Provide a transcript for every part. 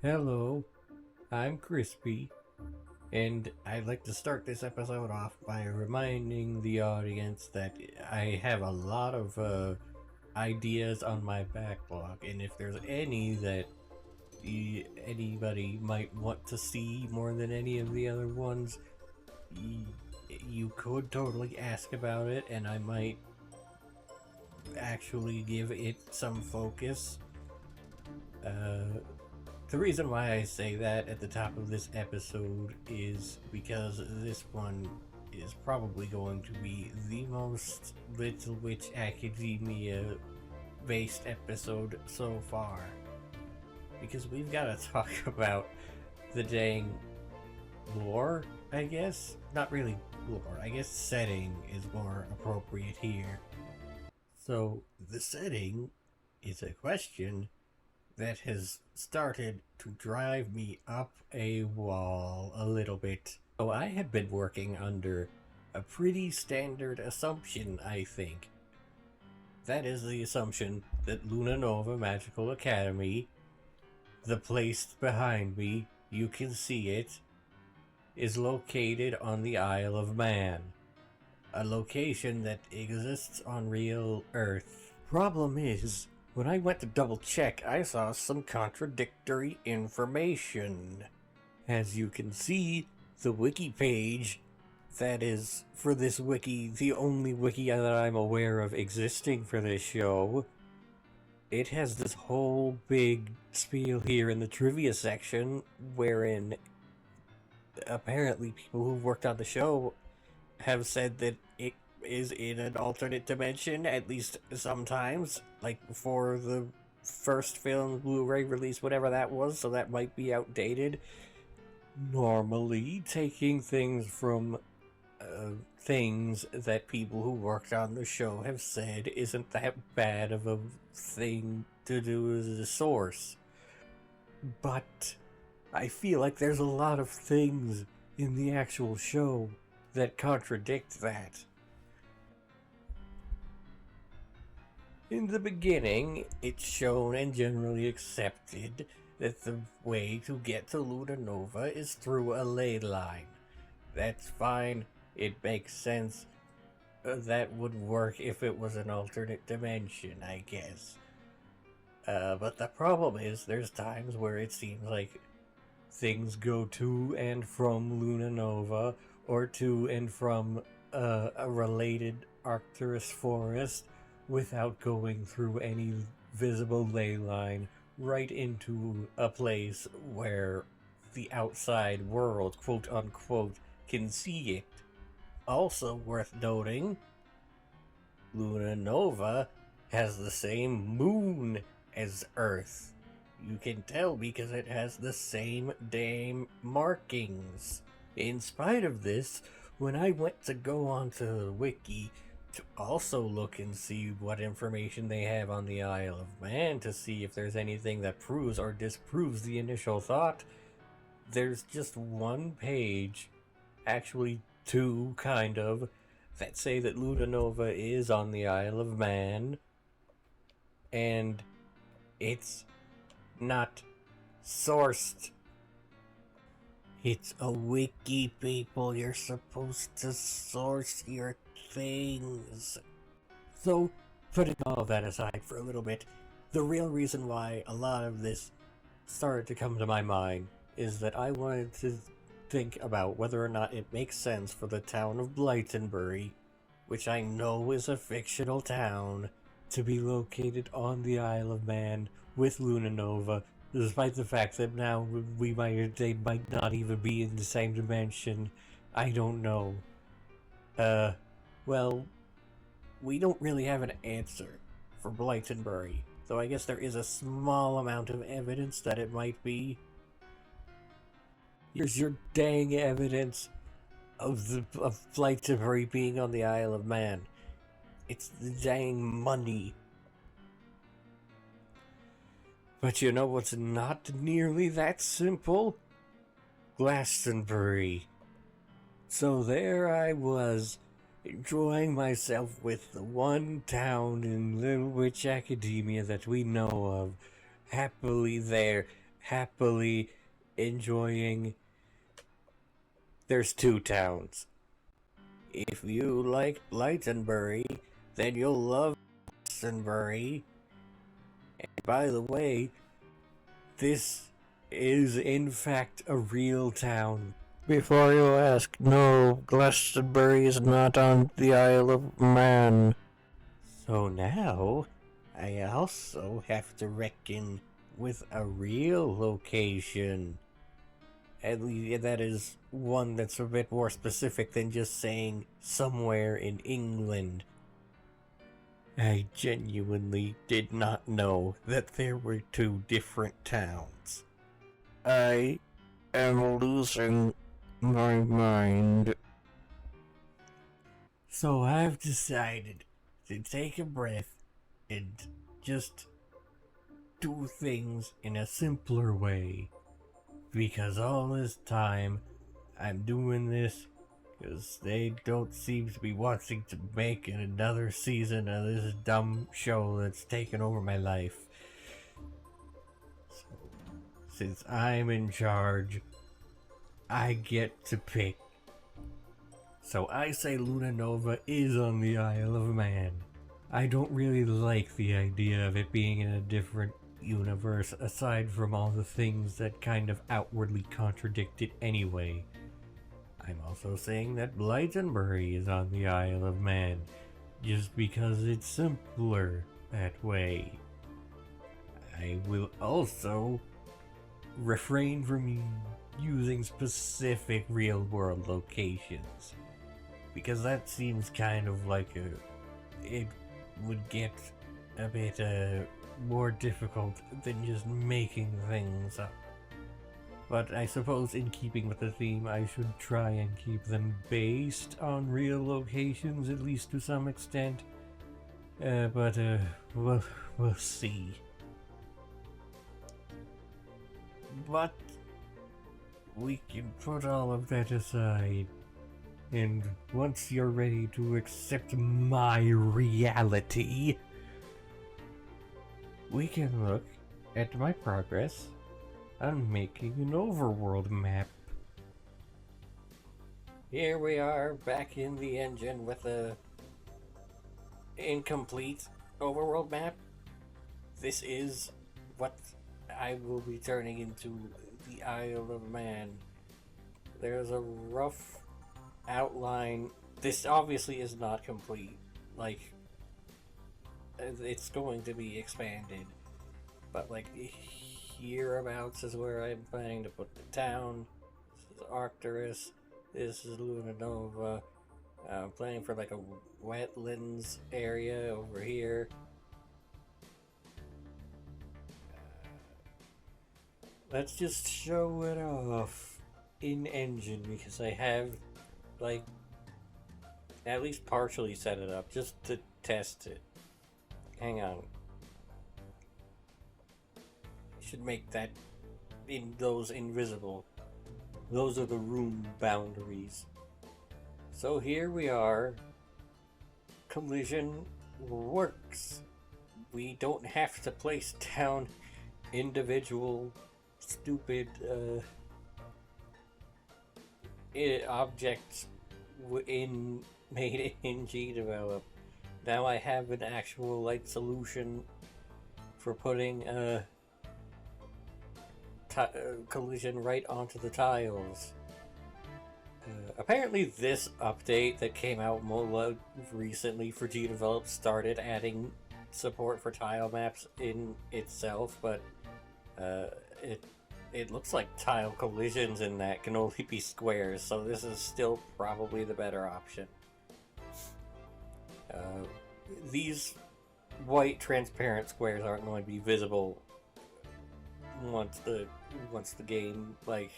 Hello, I'm Crispy, and I'd like to start this episode off by reminding the audience that I have a lot of ideas on my backlog, and if there's any that anybody might want to see more than any of the other ones, you could totally ask about it, and I might actually give it some focus. The reason why I say that at the top of this episode is because this one is probably going to be the most Little Witch Academia based episode so far. Because we've got to talk about the dang lore, I guess? Not really lore, I guess setting is more appropriate here. So, the setting is a question that has started to drive me up a wall a little bit. So I had been working under a pretty standard assumption, I think. That is the assumption that Luna Nova Magical Academy, the place behind me, you can see it, is located on the Isle of Man. A location that exists on real Earth. Problem is, when I went to double check, I saw some contradictory information. As you can see, the wiki page, that is, for this wiki, the only wiki that I'm aware of existing for this show, it has this whole big spiel here in the trivia section, wherein apparently people who've worked on the show have said that it is in an alternate dimension, at least sometimes, like for the first film Blu-ray release, whatever that was, so that might be outdated. Normally, taking things from things that people who worked on the show have said isn't that bad of a thing to do as a source. But I feel like there's a lot of things in the actual show that contradict that. In the beginning, it's shown and generally accepted that the way to get to Luna Nova is through a ley line. That's fine, it makes sense. That would work if it was an alternate dimension, I guess. But the problem is, there's times where it seems like things go to and from Luna Nova, or to and from a related Arcturus forest, without going through any visible ley line right into a place where the outside world, quote unquote, can see it. Also worth noting, Luna Nova has the same moon as Earth. You can tell because it has the same damn markings. In spite of this, when I went to go onto the wiki to also look and see what information they have on the Isle of Man to see if there's anything that proves or disproves the initial thought, there's just one page, actually two kind of, that say that Luna Nova is on the Isle of Man, and it's not sourced. It's a wiki, people. You're supposed to source your things. So, putting all of that aside for a little bit, the real reason why a lot of this started to come to my mind is that I wanted to think about whether or not it makes sense for the town of Blightonbury, which I know is a fictional town, to be located on the Isle of Man with Luna Nova, despite the fact that now they might not even be in the same dimension. I don't know. Well, we don't really have an answer for Blightonbury, though I guess there is a small amount of evidence that it might be. Here's your dang evidence of Blightonbury being on the Isle of Man. It's the dang money. But you know what's not nearly that simple? Glastonbury. So there I was, enjoying myself with the one town in Little Witch Academia that we know of, happily there, happily enjoying. There's two towns. If you like Lightenbury, then you'll love Lightenbury. And by the way, this is in fact a real town. Before you ask, no, Glastonbury is not on the Isle of Man. So now, I also have to reckon with a real location. At least that is one that's a bit more specific than just saying somewhere in England. I genuinely did not know that there were two different towns. I am losing my mind. So I've decided to take a breath and just do things in a simpler way. Because all this time, I'm doing this because they don't seem to be wanting to make another season of this dumb show that's taken over my life. So, since I'm in charge, I get to pick. So I say Luna Nova is on the Isle of Man. I don't really like the idea of it being in a different universe, aside from all the things that kind of outwardly contradict it anyway. I'm also saying that Blightenbury is on the Isle of Man, just because it's simpler that way. I will also refrain from using specific real-world locations, because that seems kind of like it would get a bit more difficult than just making things up. But I suppose in keeping with the theme, I should try and keep them based on real locations, at least to some extent. But we'll see. But we can put all of that aside. And once you're ready to accept my reality, we can look at my progress on making an overworld map. Here we are, back in the engine with a incomplete overworld map. This is what I will be turning into the Isle of Man. There's a rough outline. This obviously is not complete. Like, it's going to be expanded. But, like, hereabouts is where I'm planning to put the town. This is Arcturus. This is Luna Nova. I'm planning for, like, a wetlands area over here. Let's just show it off in engine, because I have, like, at least partially set it up just to test it. Hang on. Should make that in those invisible. Those are the room boundaries. So here we are. Collision works. We don't have to place down individual stupid objects made in GDevelop. Now I have an actual like solution for putting collision right onto the tiles. Apparently this update that came out more recently for GDevelop started adding support for tile maps in itself, but it looks like tile collisions in that can only be squares, so this is still probably the better option. These white transparent squares aren't going to be visible once the game like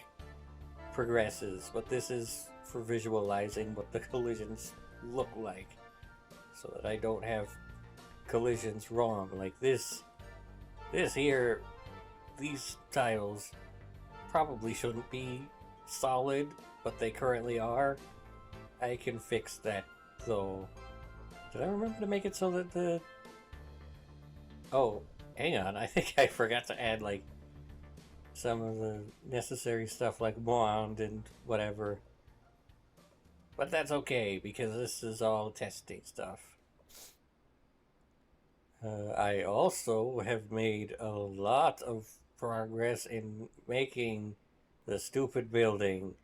progresses, but this is for visualizing what the collisions look like, so that I don't have collisions wrong. Like this here, these tiles probably shouldn't be solid, but they currently are. I can fix that though. Did I remember to make it so that the... Oh, hang on, I think I forgot to add like some of the necessary stuff like bond and whatever. But that's okay because this is all testing stuff. I also have made a lot of progress in making the stupid building,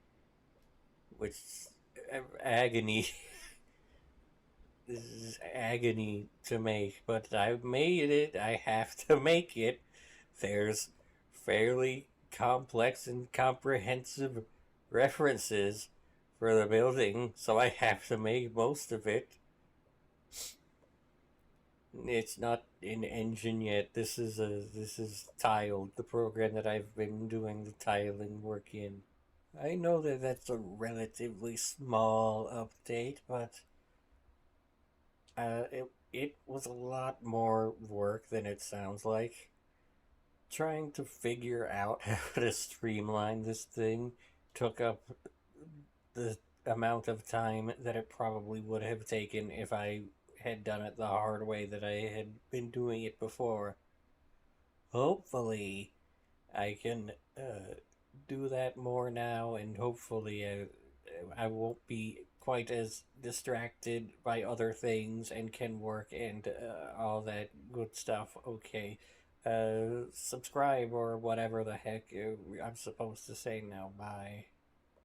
which agony. This is agony to make, but I've made it. I have to make it. There's fairly complex and comprehensive references for the building, so I have to make most of it. It's not in engine yet. This is tiled, the program that I've been doing the tiling work in. I know that that's a relatively small update, but it was a lot more work than it sounds like. Trying to figure out how to streamline this thing took up the amount of time that it probably would have taken if I had done it the hard way that I had been doing it before. Hopefully, I can do that more now, and hopefully, I won't be quite as distracted by other things and can work and all that good stuff. Okay. Subscribe or whatever the heck I'm supposed to say now. Bye.